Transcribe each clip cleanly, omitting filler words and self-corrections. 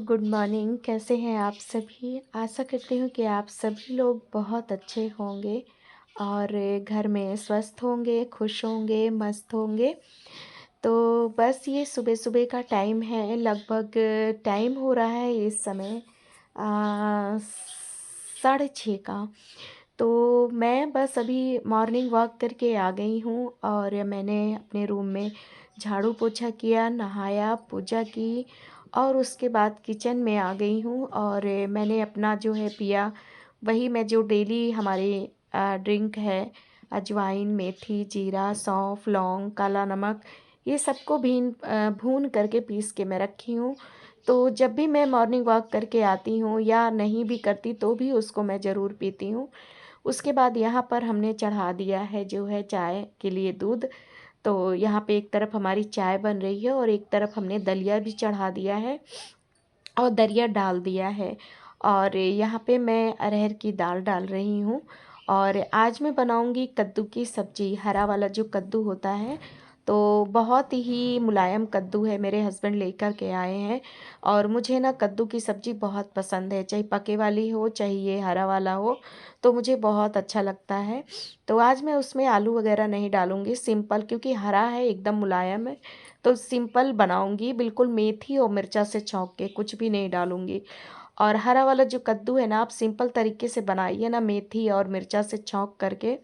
Good morning. कैसे हैं आप सभी? आशा करती हूँ कि आप सभी लोग बहुत अच्छे होंगे और घर में स्वस्थ होंगे, खुश होंगे, मस्त होंगे। तो बस ये सुबह-सुबह का टाइम है, लगभग टाइम हो रहा है इस समय 6:30 का। तो मैं बस अभी मॉर्निंग वॉक करके आ गई हूँ और मैंने अपने रूम में झाड़ू पोछा किया, नहाया, पूजा की और उसके बाद किचन में आ गई हूँ और मैंने अपना जो है पिया, वही मैं जो डेली हमारे ड्रिंक है, अजवाइन, मेथी, जीरा, सौंफ, लौंग, काला नमक, ये सबको भून करके पीस के मैं रखी हूँ। तो जब भी मैं मॉर्निंग वॉक करके आती हूँ या नहीं भी करती तो भी उसको मैं ज़रूर पीती हूँ। उसके बाद यहाँ पर हमने चढ़ा दिया है जो है चाय के लिए दूध। तो यहाँ पे एक तरफ हमारी चाय बन रही है और एक तरफ हमने दलिया भी चढ़ा दिया है और दलिया डाल दिया है। और यहाँ पे मैं अरहर की दाल डाल रही हूँ और आज मैं बनाऊँगी कद्दू की सब्ज़ी। हरा वाला जो कद्दू होता है, तो बहुत ही मुलायम कद्दू है, मेरे हस्बैंड लेकर के आए हैं और मुझे ना कद्दू की सब्ज़ी बहुत पसंद है, चाहे पके वाली हो, चाहे ये हरा वाला हो, तो मुझे बहुत अच्छा लगता है। तो आज मैं उसमें आलू वगैरह नहीं डालूँगी, सिंपल, क्योंकि हरा है, एकदम मुलायम है, तो सिंपल बनाऊँगी, बिल्कुल मेथी और मिर्चा से छौंक के, कुछ भी नहीं डालूँगी। और हरा वाला जो कद्दू है ना, आप सिंपल तरीके से बनाइए ना, मेथी और मिर्चा से छौंक करके,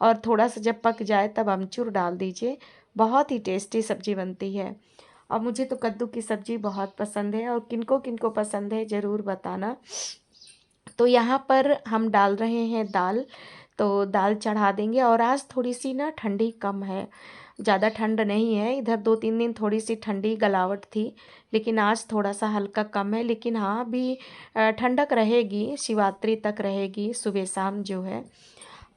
और थोड़ा-सा जब पक जाए तब अमचूर डाल दीजिए, बहुत ही टेस्टी सब्ज़ी बनती है। और मुझे तो कद्दू की सब्ज़ी बहुत पसंद है और किनको-किनको पसंद है ज़रूर बताना। तो यहाँ पर हम डाल रहे हैं दाल, तो दाल चढ़ा देंगे और आज थोड़ी-सी ना ठंडी कम है, ज़्यादा ठंड नहीं है। इधर 2-3 दिन थोड़ी-सी ठंडी गलावट थी, लेकिन आज थोड़ा-सा हल्का कम है। लेकिन हाँ, अभी ठंडक रहेगी, शिवरात्रि तक रहेगी सुबह-शाम जो है।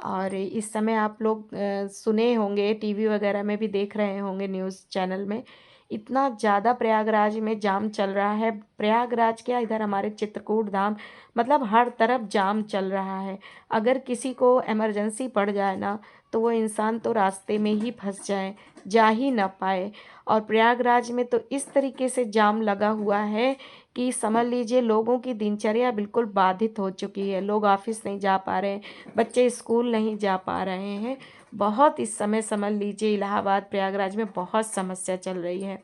और इस समय आप लोग सुने होंगे, टीवी वगैरह में भी देख रहे होंगे, न्यूज़ चैनल में, इतना ज़्यादा प्रयागराज में जाम चल रहा है। प्रयागराज क्या, इधर हमारे चित्रकूट धाम, मतलब हर तरफ जाम चल रहा है। अगर किसी को इमरजेंसी पड़ जाए ना, तो वो इंसान तो रास्ते में ही फँस जाए, जा ही ना पाए। और प्रयागराज में तो इस तरीके से जाम लगा हुआ है कि समझ लीजिए लोगों की दिनचर्या बिल्कुल बाधित हो चुकी है। लोग ऑफ़िस नहीं जा पा रहे हैं, बच्चे स्कूल नहीं जा पा रहे हैं। बहुत इस समय समझ लीजिए इलाहाबाद, प्रयागराज में बहुत समस्या चल रही है।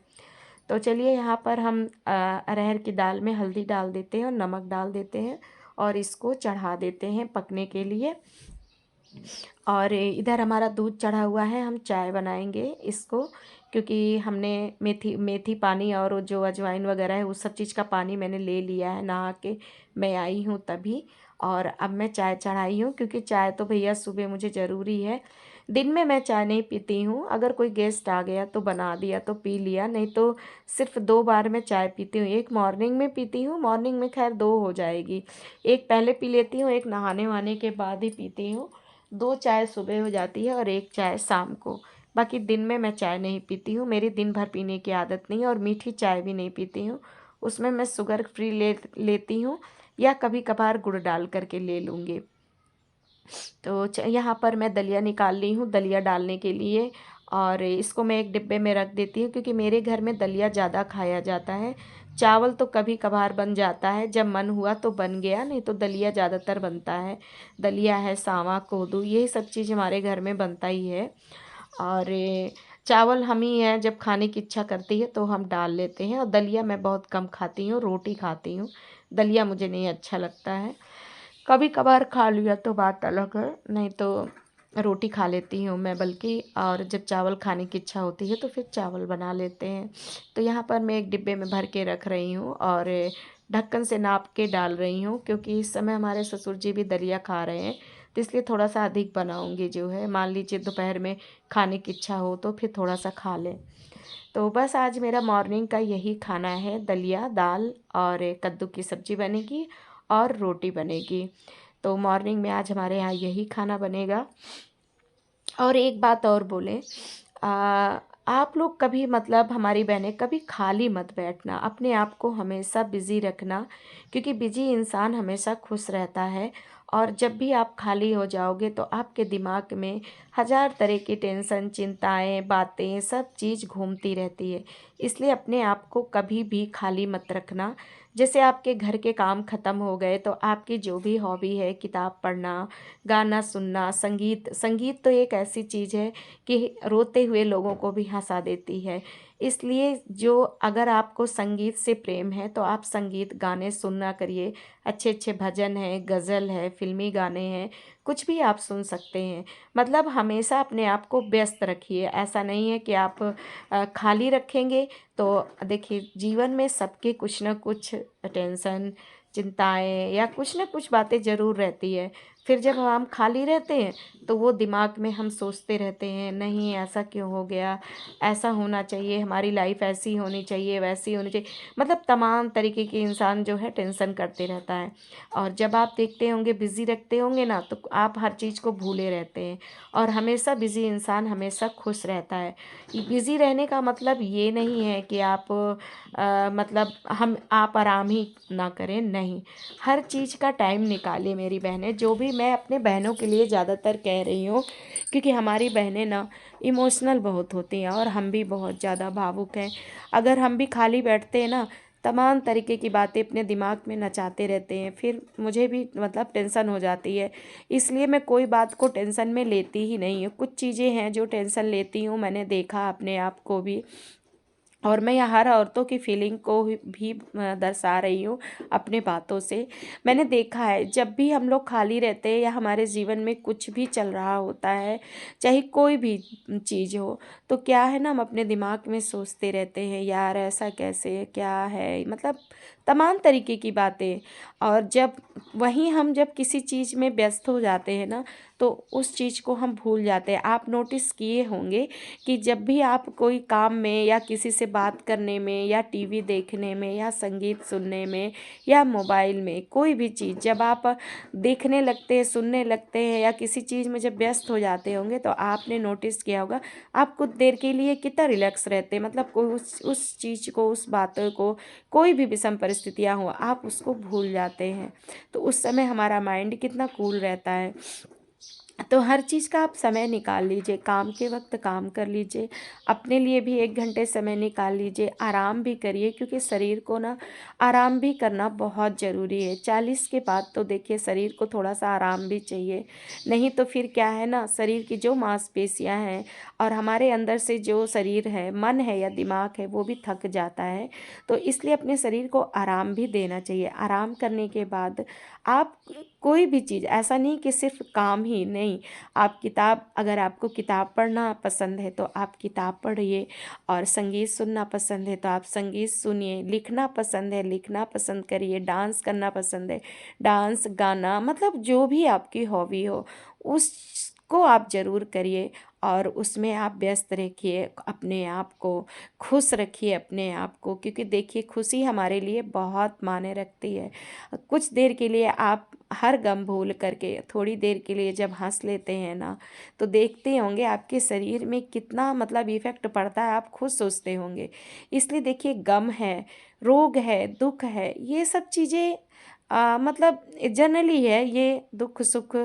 तो चलिए यहाँ पर हम अरहर की दाल में हल्दी डाल देते हैं और नमक डाल देते हैं और इसको चढ़ा देते हैं पकने के लिए। और इधर हमारा दूध चढ़ा हुआ है, हम चाय बनाएंगे इसको, क्योंकि हमने मेथी मेथी पानी और वो जो अजवाइन वगैरह है, उस सब चीज़ का पानी मैंने ले लिया है, नहा के मैं आई हूँ तभी। और अब मैं चाय चढ़ाई हूँ, क्योंकि चाय तो भैया सुबह मुझे ज़रूरी है। दिन में मैं चाय नहीं पीती हूँ, अगर कोई गेस्ट आ गया तो बना दिया तो पी लिया, नहीं तो सिर्फ 2 बार मैं चाय पीती हूँ। एक मॉर्निंग में पीती हूँ, मॉर्निंग में खैर 2 हो जाएगी, एक पहले पी लेती हूँ, एक नहाने वहाने के बाद ही पीती हूँ। 2 चाय सुबह हो जाती है और 1 चाय शाम को। बाकी दिन में मैं चाय नहीं पीती हूँ, मेरी दिन भर पीने की आदत नहीं है, और मीठी चाय भी नहीं पीती हूँ। उसमें मैं शुगर फ्री लेती हूँ या कभी-कभार गुड़ डाल कर के ले लूँगी। तो यहाँ पर मैं दलिया निकाल ली हूँ दलिया डालने के लिए, और इसको मैं एक डिब्बे में रख देती हूँ, क्योंकि मेरे घर में दलिया ज़्यादा खाया जाता है। चावल तो कभी कभार बन जाता है, जब मन हुआ तो बन गया, नहीं तो दलिया ज़्यादातर बनता है। दलिया है, सावा, कोदू, ये सब चीज़ हमारे घर में बनता ही है। और चावल हम ही हैं, जब खाने की इच्छा करती है तो हम डाल लेते हैं। और दलिया मैं बहुत कम खाती हूँ, रोटी खाती हूँ, दलिया मुझे नहीं अच्छा लगता है। कभी कभार खा लिया तो बात अलग है, नहीं तो रोटी खा लेती हूँ मैं बल्कि। और जब चावल खाने की इच्छा होती है तो फिर चावल बना लेते हैं। तो यहाँ पर मैं एक डिब्बे में भर के रख रही हूँ और ढक्कन से नाप के डाल रही हूँ, क्योंकि इस समय हमारे ससुर जी भी दलिया खा रहे हैं, तो इसलिए थोड़ा सा अधिक बनाऊँगी जो है। मान लीजिए दोपहर में खाने की इच्छा हो तो फिर थोड़ा सा खा लें। तो बस आज मेरा मॉर्निंग का यही खाना है, दलिया, दाल और कद्दू की सब्ज़ी बनेगी और रोटी बनेगी। तो मॉर्निंग में आज हमारे यहाँ यही खाना बनेगा। और एक बात और बोलें, आप लोग कभी, मतलब हमारी बहनें, कभी खाली मत बैठना, अपने आप को हमेशा बिज़ी रखना, क्योंकि बिज़ी इंसान हमेशा खुश रहता है। और जब भी आप खाली हो जाओगे तो आपके दिमाग में हज़ार तरह की टेंशन, चिंताएं, बातें, सब चीज़ घूमती रहती है। इसलिए अपने आप को कभी भी खाली मत रखना। जैसे आपके घर के काम ख़त्म हो गए तो आपकी जो भी हॉबी है, किताब पढ़ना, गाना सुनना, संगीत संगीत तो एक ऐसी चीज़ है कि रोते हुए लोगों को भी हँसा देती है। इसलिए जो अगर आपको संगीत से प्रेम है तो आप संगीत गाने सुना करिए। अच्छे-अच्छे भजन हैं, गज़ल है, फ़िल्मी गाने हैं, कुछ भी आप सुन सकते हैं। मतलब हमेशा अपने आप को व्यस्त रखिए। ऐसा नहीं है कि आप खाली रखेंगे तो देखिए जीवन में सबके कुछ न कुछ टेंशन, चिंताएँ या कुछ न कुछ बातें ज़रूर रहती है। फिर जब हम खाली रहते हैं तो वो दिमाग में हम सोचते रहते हैं, नहीं ऐसा क्यों हो गया? ऐसा होना चाहिए, हमारी लाइफ़ ऐसी होनी चाहिए, वैसी होनी चाहिए। मतलब तमाम तरीके के इंसान जो है टेंशन करते रहता है। और जब आप देखते होंगे बिज़ी रखते होंगे ना तो आप हर चीज़ को भूले रहते हैं और हमेशा बिज़ी इंसान हमेशा खुश रहता है। बिज़ी रहने का मतलब ये नहीं है कि आप मतलब हम आप आराम ही ना करें, नहीं। हर चीज़ का टाइम निकालिए मेरी बहनें, जो भी मैं अपने बहनों के लिए ज़्यादातर कह रही हूँ क्योंकि हमारी बहनें ना इमोशनल बहुत होती हैं और हम भी बहुत ज़्यादा भावुक हैं। अगर हम भी खाली बैठते हैं ना, तमाम तरीके की बातें अपने दिमाग में नचाते रहते हैं, फिर मुझे भी मतलब टेंशन हो जाती है। इसलिए मैं कोई बात को टेंशन में लेती ही नहीं हूँ। कुछ चीज़ें हैं जो टेंशन लेती हूँ, मैंने देखा अपने आप को भी और मैं यहाँ हर औरतों की फीलिंग को भी दर्शा रही हूँ अपने बातों से। मैंने देखा है जब भी हम लोग खाली रहते हैं या हमारे जीवन में कुछ भी चल रहा होता है, चाहे कोई भी चीज़ हो, तो क्या है ना हम अपने दिमाग में सोचते रहते हैं यार ऐसा कैसे, क्या है? मतलब तमाम तरीके की बातें और जब किसी चीज़ में व्यस्त हो जाते हैं ना, तो उस चीज़ को हम भूल जाते हैं। आप नोटिस किए होंगे कि जब भी आप कोई काम में या किसी से बात करने में या टीवी देखने में या संगीत सुनने में या मोबाइल में कोई भी चीज़ जब आप देखने लगते हैं, सुनने लगते हैं या किसी चीज़ में जब व्यस्त हो जाते होंगे तो आपने नोटिस किया होगा आप कुछ देर के लिए कितना रिलैक्स रहते हैं। मतलब कोई उस चीज़ को, उस बातों को, कोई भी विषम परिस्थितियाँ हो आप उसको भूल जाते हैं। तो उस समय हमारा माइंड कितना कूल रहता है। तो हर चीज़ का आप समय निकाल लीजिए, काम के वक़्त काम कर लीजिए, अपने लिए भी 1 घंटे समय निकाल लीजिए, आराम भी करिए क्योंकि शरीर को ना आराम भी करना बहुत ज़रूरी है। 40 के बाद तो देखिए शरीर को थोड़ा-सा आराम भी चाहिए, नहीं तो फिर क्या है ना शरीर की जो मांसपेशियाँ हैं और हमारे अंदर से जो शरीर है, मन है या दिमाग है वो भी थक जाता है। तो इसलिए अपने शरीर को आराम भी देना चाहिए। आराम करने के बाद आप कोई भी चीज़ ऐसा नहीं कि सिर्फ़ काम ही नहीं, आप किताब अगर आपको किताब पढ़ना पसंद है तो आप किताब पढ़िए और संगीत सुनना पसंद है तो आप संगीत सुनिए, लिखना पसंद है लिखना पसंद करिए, डांस करना पसंद है डांस, गाना मतलब जो भी आपकी हॉबी हो उसको आप ज़रूर करिए और उसमें आप व्यस्त रखिए अपने आप को, खुश रखिए अपने आप को क्योंकि देखिए खुशी हमारे लिए बहुत मायने रखती है। कुछ देर के लिए आप हर गम भूल करके थोड़ी देर के लिए जब हँस लेते हैं ना, तो देखते होंगे आपके शरीर में कितना मतलब इफ़ेक्ट पड़ता है, आप खुद सोचते होंगे। इसलिए देखिए गम है, रोग है, दुःख है, ये सब चीज़ें मतलब जनरली है ये दुःख-सुख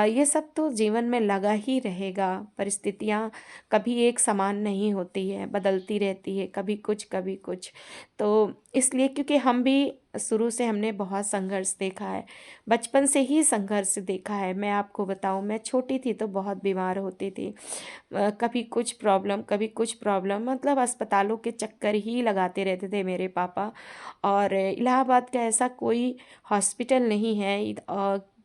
ये सब तो जीवन में लगा ही रहेगा। परिस्थितियाँ कभी एक समान नहीं होती है, बदलती रहती है, कभी कुछ, कभी कुछ। तो इसलिए क्योंकि हम भी शुरू से हमने बहुत संघर्ष देखा है, बचपन से ही संघर्ष देखा है। मैं आपको बताऊँ मैं छोटी थी तो बहुत बीमार होती थी। कभी कुछ प्रॉब्लम मतलब अस्पतालों के चक्कर ही लगाते रहते थे मेरे पापा और इलाहाबाद का ऐसा कोई हॉस्पिटल नहीं है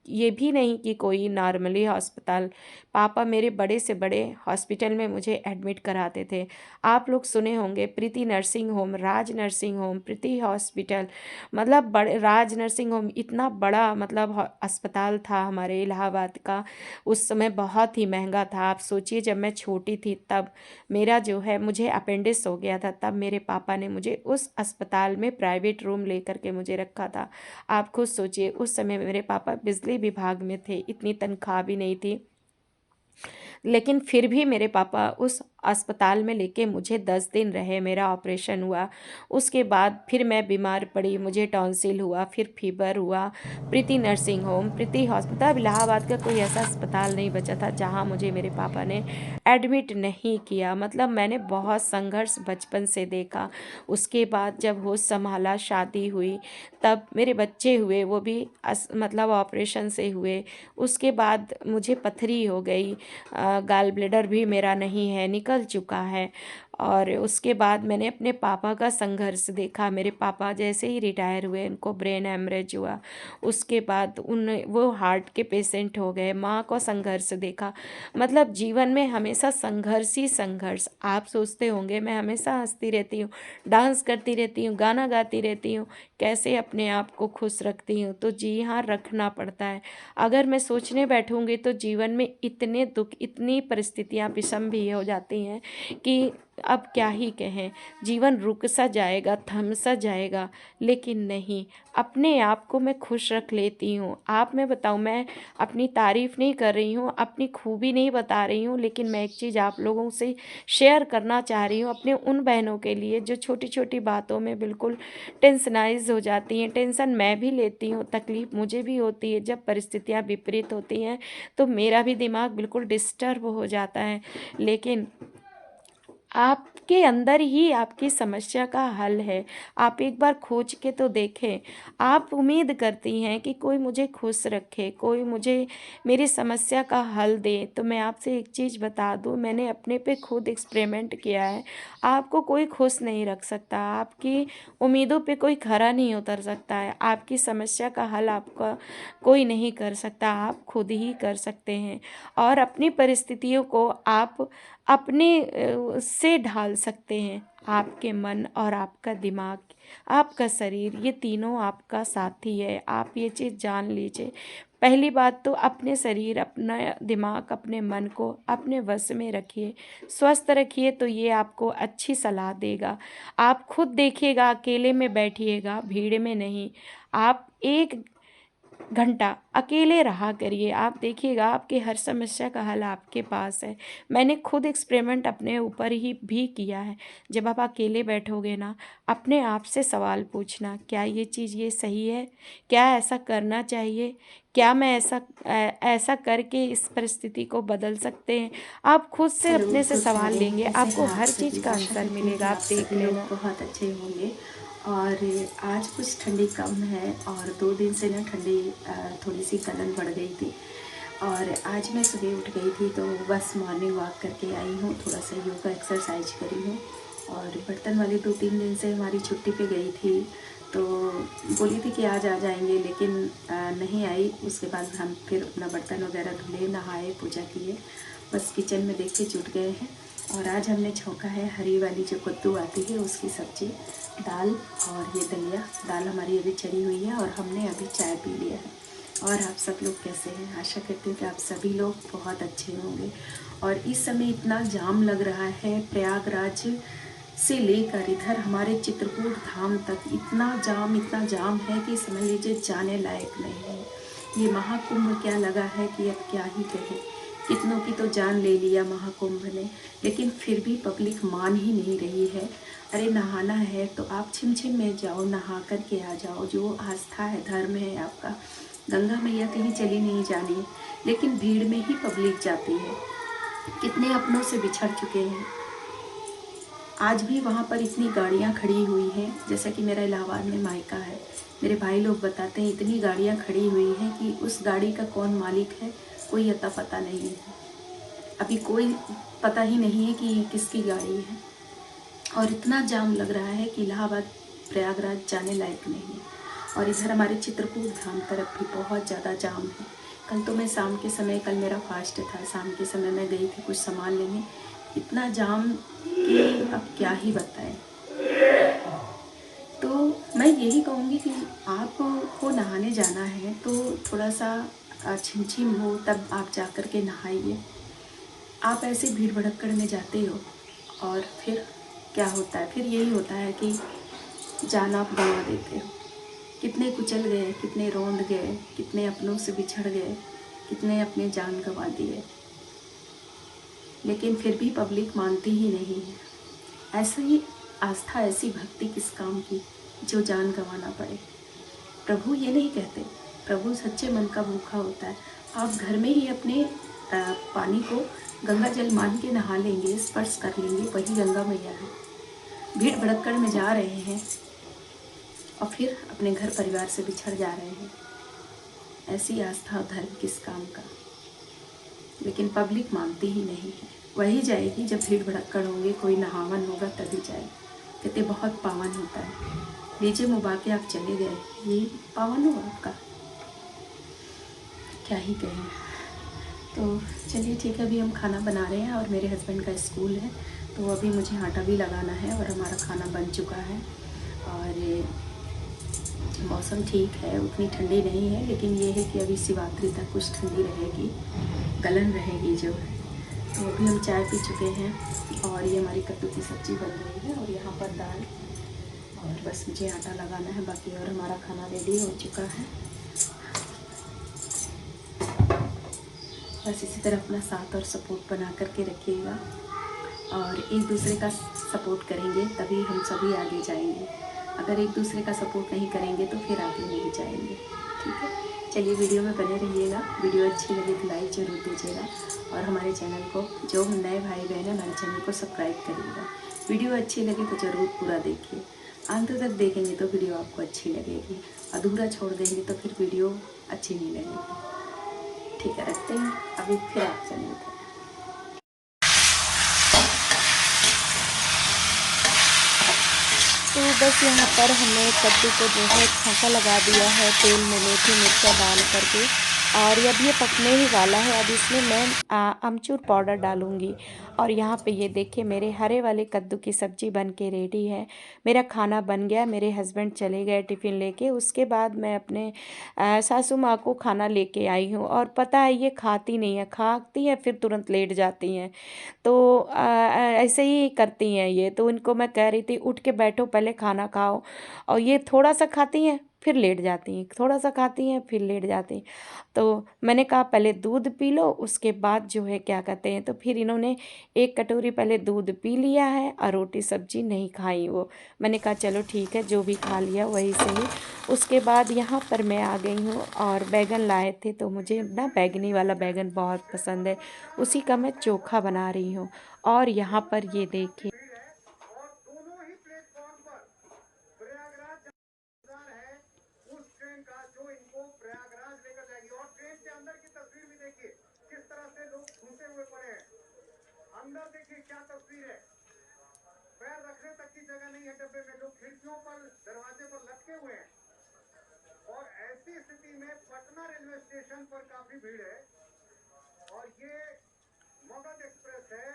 ये भी नहीं कि कोई नॉर्मली अस्पताल पापा मेरे बड़े से बड़े हॉस्पिटल में मुझे एडमिट कराते थे। आप लोग सुने होंगे प्रीति नर्सिंग होम, राज नर्सिंग होम, प्रीति हॉस्पिटल मतलब बड़े राज नर्सिंग होम इतना बड़ा मतलब अस्पताल था हमारे इलाहाबाद का। उस समय बहुत ही महंगा था। आप सोचिए जब मैं छोटी थी तब मेरा जो है मुझे अपेंडिक्स हो गया था तब मेरे पापा ने मुझे उस अस्पताल में प्राइवेट रूम लेकर के मुझे रखा था। आप खुद सोचिए उस समय मेरे पापा बिजली विभाग में थे, इतनी तनख्वाह भी नहीं थी। लेकिन फिर भी मेरे पापा उस अस्पताल में लेके मुझे 10 दिन रहे, मेरा ऑपरेशन हुआ। उसके बाद फिर मैं बीमार पड़ी, मुझे टॉन्सिल हुआ, फिर फ़ीवर हुआ। प्रीति नर्सिंग होम, प्रीति हॉस्पिटल, अब इलाहाबाद का कोई ऐसा अस्पताल नहीं बचा था जहाँ मुझे मेरे पापा ने एडमिट नहीं किया। मतलब मैंने बहुत संघर्ष बचपन से देखा। उसके बाद जब होश संभाला, शादी हुई, तब मेरे बच्चे हुए, वो भी मतलब ऑपरेशन से हुए। उसके बाद मुझे पथरी हो गई, गाल ब्लेडर भी मेरा नहीं है, निकल चुका है। और उसके बाद मैंने अपने पापा का संघर्ष देखा। मेरे पापा जैसे ही रिटायर हुए, उनको ब्रेन हैमरेज हुआ। उसके बाद वो हार्ट के पेशेंट हो गए। माँ को संघर्ष देखा। मतलब जीवन में हमेशा संघर्ष ही संघर्ष। आप सोचते होंगे मैं हमेशा हंसती रहती हूँ, डांस करती रहती हूँ, गाना गाती रहती हूँ, कैसे अपने आप को खुश रखती हूँ। तो जी हाँ, रखना पड़ता है। अगर मैं सोचने बैठूंगी तो जीवन में इतने दुख, इतनी परिस्थितियाँ विषम भी हो जाती हैं कि अब क्या ही कहें। जीवन रुक सा जाएगा, थम सा जाएगा, लेकिन नहीं, अपने आप को मैं खुश रख लेती हूँ। आप मैं बताऊँ, मैं अपनी तारीफ़ नहीं कर रही हूँ, अपनी खूबी नहीं बता रही हूँ, लेकिन मैं एक चीज़ आप लोगों से शेयर करना चाह रही हूँ, अपने उन बहनों के लिए जो छोटी छोटी बातों में बिल्कुल टेंशनाइज हो जाती हैं। टेंशन मैं भी लेती हूँ, तकलीफ़ मुझे भी होती है। जब परिस्थितियाँ विपरीत होती हैं तो मेरा भी दिमाग बिल्कुल डिस्टर्ब हो जाता है, लेकिन आपके अंदर ही आपकी समस्या का हल है। आप एक बार खोज के तो देखें। आप उम्मीद करती हैं कि कोई मुझे खुश रखे, कोई मुझे मेरी समस्या का हल दे। तो मैं आपसे एक चीज़ बता दूँ, मैंने अपने पे खुद एक्सपेरिमेंट किया है। आपको कोई खुश नहीं रख सकता, आपकी उम्मीदों पे कोई खरा नहीं उतर सकता है, आपकी समस्या का हल आपका कोई नहीं कर सकता, आप खुद ही कर सकते हैं। और अपनी परिस्थितियों को आप अपने से ढाल सकते हैं। आपके मन और आपका दिमाग, आपका शरीर, ये तीनों आपका साथी है। आप ये चीज़ जान लीजिए। पहली बात तो अपने शरीर, अपना दिमाग, अपने मन को अपने वश में रखिए, स्वस्थ रखिए, तो ये आपको अच्छी सलाह देगा। आप खुद देखिएगा, अकेले में बैठिएगा, भीड़ में नहीं। आप 1 घंटा अकेले रहा करिए, आप देखिएगा आपकी हर समस्या का हल आपके पास है। मैंने खुद एक्सपेरिमेंट अपने ऊपर ही भी किया है। जब आप अकेले बैठोगे ना, अपने आप से सवाल पूछना, क्या ये चीज़ ये सही है? क्या ऐसा करना चाहिए? क्या मैं ऐसा करके इस परिस्थिति को बदल सकते हैं? आप खुद से हेलो, अपने से गुड सवाल मॉर्निंग। लेंगे, कैसे आपको हैं आप हर सभी? चीज़ का आशा आंसर करती हूँ कि मिलेगा, आप आप देख सभी लोग लेना। बहुत अच्छे होंगे। और आज कुछ ठंडी कम है और 2 दिन से ना ठंडी थोड़ी सी गलन बढ़ गई थी। और आज मैं सुबह उठ गई थी तो बस मॉर्निंग वॉक करके आई हूँ, थोड़ा सा योगा एक्सरसाइज करी हूँ। और बर्तन वाली 2-3 दिन से हमारी छुट्टी पे गई थी, तो बोली थी कि आज आ जाएंगे, लेकिन नहीं आई। उसके बाद हम फिर अपना बर्तन वगैरह धुले, नहाए, पूजा किए, बस किचन में देख के जुट गए हैं। और आज हमने छौंका है हरी वाली जो कद्दू आती है उसकी सब्ज़ी, दाल और ये दलिया। दाल हमारी अभी चढ़ी हुई है और हमने अभी चाय पी लिया है। और आप सब लोग कैसे हैं? आशा करती हूँ कि आप सभी लोग बहुत अच्छे होंगे। और इस समय इतना जाम लग रहा है, प्रयागराज से लेकर इधर हमारे चित्रकूट धाम तक इतना जाम है कि समझ लीजिए जाने लायक नहीं है। ये महाकुंभ क्या लगा है कि अब क्या ही कहे। कितनों की तो जान ले लिया महाकुंभ ने, लेकिन फिर भी पब्लिक मान ही नहीं रही है। अरे नहाना है तो आप छिम छिम में जाओ, नहा कर के आ जाओ। जो आस्था है, धर्म है आपका, गंगा मैया कहीं चली नहीं जानी, लेकिन भीड़ में ही पब्लिक जाती है। कितने अपनों से बिछड़ चुके हैं। आज भी वहाँ पर इतनी गाड़ियाँ खड़ी हुई हैं, जैसा कि मेरा इलाहाबाद में मायका है। मेरे भाई लोग बताते हैं इतनी गाड़ियाँ खड़ी हुई हैं कि उस गाड़ी का कौन मालिक है कोई अता पता नहीं है। अभी कोई पता ही नहीं है कि किसकी गाड़ी है। और इतना जाम लग रहा है कि इलाहाबाद प्रयागराज जाने लायक नहीं है। और इधर हमारे चित्रकूट धाम तरफ भी बहुत ज़्यादा जाम है। कल तो मैं शाम के समय, कल मेरा फास्ट था, शाम के समय मैं गई थी कुछ सामान लेने, इतना जाम कि अब क्या ही बताएं। तो मैं यही कहूँगी कि आपको नहाने जाना है तो थोड़ा सा छिमछिम हो तब आप जा कर के नहाइए। आप ऐसे भीड़ भड़क्कड़ में जाते हो और फिर क्या होता है? फिर यही होता है कि जान आप गंवा देते हो। कितने कुचल गए, कितने रौंद गए, कितने अपनों से बिछड़ गए, कितने अपने जान गंवा दिए। लेकिन फिर भी पब्लिक मानती ही नहीं है। ऐसा ही आस्था, ऐसी भक्ति किस काम की जो जान गंवाना पड़े। प्रभु ये नहीं कहते, प्रभु सच्चे मन का भूखा होता है। आप घर में ही अपने पानी को गंगा जल मान के नहा लेंगे, स्पर्श कर लेंगे, वही गंगा मैया है। भीड़ भड़क्कड़ में जा रहे हैं और फिर अपने घर परिवार से बिछड़ जा रहे हैं। ऐसी आस्था और धर्म किस काम का। लेकिन पब्लिक मानती ही नहीं है। वही जाएगी जब भीड़ भड़क्कड़ होंगे, कोई नहावन होगा तभी जाएगी। कहते बहुत पावन होता है, नीचे मुबा के आप चले गए, ये पावन हुआ आपका, क्या ही कहें। तो चलिए ठीक है, अभी हम खाना बना रहे हैं और मेरे हस्बैंड का स्कूल है, तो अभी मुझे आटा भी लगाना है और हमारा खाना बन चुका है। और मौसम ठीक है, उतनी ठंडी नहीं है, लेकिन ये है कि अभी शिवरात्रि तक कुछ ठंडी रहेगी, गलन रहेगी जो है। तो अभी हम चाय पी चुके हैं और ये हमारी कद्दू की सब्ज़ी बन रही है और यहाँ पर दाल, और बस मुझे आटा लगाना है बाकी, और हमारा खाना रेडी हो चुका है। बस इसी तरह अपना साथ और सपोर्ट बना करके रखिएगा और एक दूसरे का सपोर्ट करेंगे तभी हम सभी आगे जाएंगे। अगर एक दूसरे का सपोर्ट नहीं करेंगे तो फिर आगे नहीं जाएंगे। ठीक है, चलिए वीडियो में बने रहिएगा। वीडियो अच्छी लगे तो लाइक ज़रूर दीजिएगा और हमारे चैनल को, जो नए भाई बहन हैं, हमारे चैनल को सब्सक्राइब करिएगा। वीडियो अच्छी लगे तो ज़रूर पूरा देखिए, अंत तक देखेंगे तो वीडियो आपको अच्छी लगेगी, अधूरा छोड़ देंगे तो फिर वीडियो अच्छी नहीं लगेगी। ठीक है, रखते हैं, अभी फिर आपसे मिलते हैं। तो बस यहाँ पर हमने कद्दू को जो है छौंका लगा दिया है तेल में मेथी मिर्चा डाल करके, और अब ये पकने ही वाला है। अब इसमें मैं अमचूर पाउडर डालूँगी। और यहाँ पे ये देखिए मेरे हरे वाले कद्दू की सब्ज़ी बन के रेडी है। मेरा खाना बन गया, मेरे हस्बैंड चले गए टिफ़िन लेके। उसके बाद मैं अपने सासू माँ को खाना लेके आई हूँ, और पता है ये खाती नहीं है, खाती है फिर तुरंत लेट जाती हैं। तो ऐसे ही करती हैं ये। तो इनको मैं कह रही थी उठ के बैठो, पहले खाना खाओ, और ये थोड़ा सा खाती हैं फिर लेट जाती हैं, थोड़ा सा खाती हैं फिर लेट जाती हैं। तो मैंने कहा पहले दूध पी लो, उसके बाद जो है क्या कहते हैं। तो फिर इन्होंने एक कटोरी पहले दूध पी लिया है और रोटी सब्जी नहीं खाई वो। मैंने कहा चलो ठीक है, जो भी खा लिया वही सही। उसके बाद यहाँ पर मैं आ गई हूँ और बैगन लाए थे, तो मुझे ना बैगनी वाला बैगन बहुत पसंद है, उसी का मैं चोखा बना रही हूँ। और यहाँ पर ये देखिए अंदर देखिए क्या तस्वीर है, पैर रखने तक की जगह नहीं है डब्बे में, लोग खिड़कियों पर, दरवाजे पर लटके हुए हैं। और ऐसी स्थिति में पटना रेलवे स्टेशन पर काफी भीड़ है और ये मगध एक्सप्रेस है।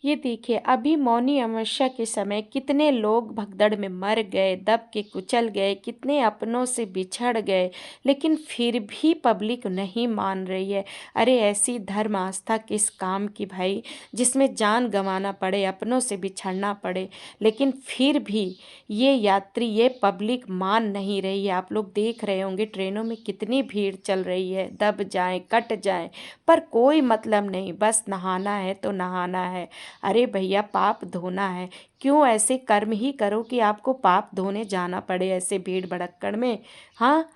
ये देखिए अभी मौनी अमावस्या के समय कितने लोग भगदड़ में मर गए, दब के कुचल गए, कितने अपनों से बिछड़ गए, लेकिन फिर भी पब्लिक नहीं मान रही है। अरे ऐसी धर्म आस्था किस काम की भाई, जिसमें जान गंवाना पड़े, अपनों से बिछड़ना पड़े, लेकिन फिर भी ये यात्री, ये पब्लिक मान नहीं रही है। आप लोग देख रहे होंगे ट्रेनों में कितनी भीड़ चल रही है, दब जाएं कट जाएं, पर कोई मतलब नहीं, बस नहाना है तो नहाना है। अरे भैया पाप धोना है, क्यों ऐसे कर्म ही करो कि आपको पाप धोने जाना पड़े ऐसे भीड़ भड़क्कड़ में। हाँ,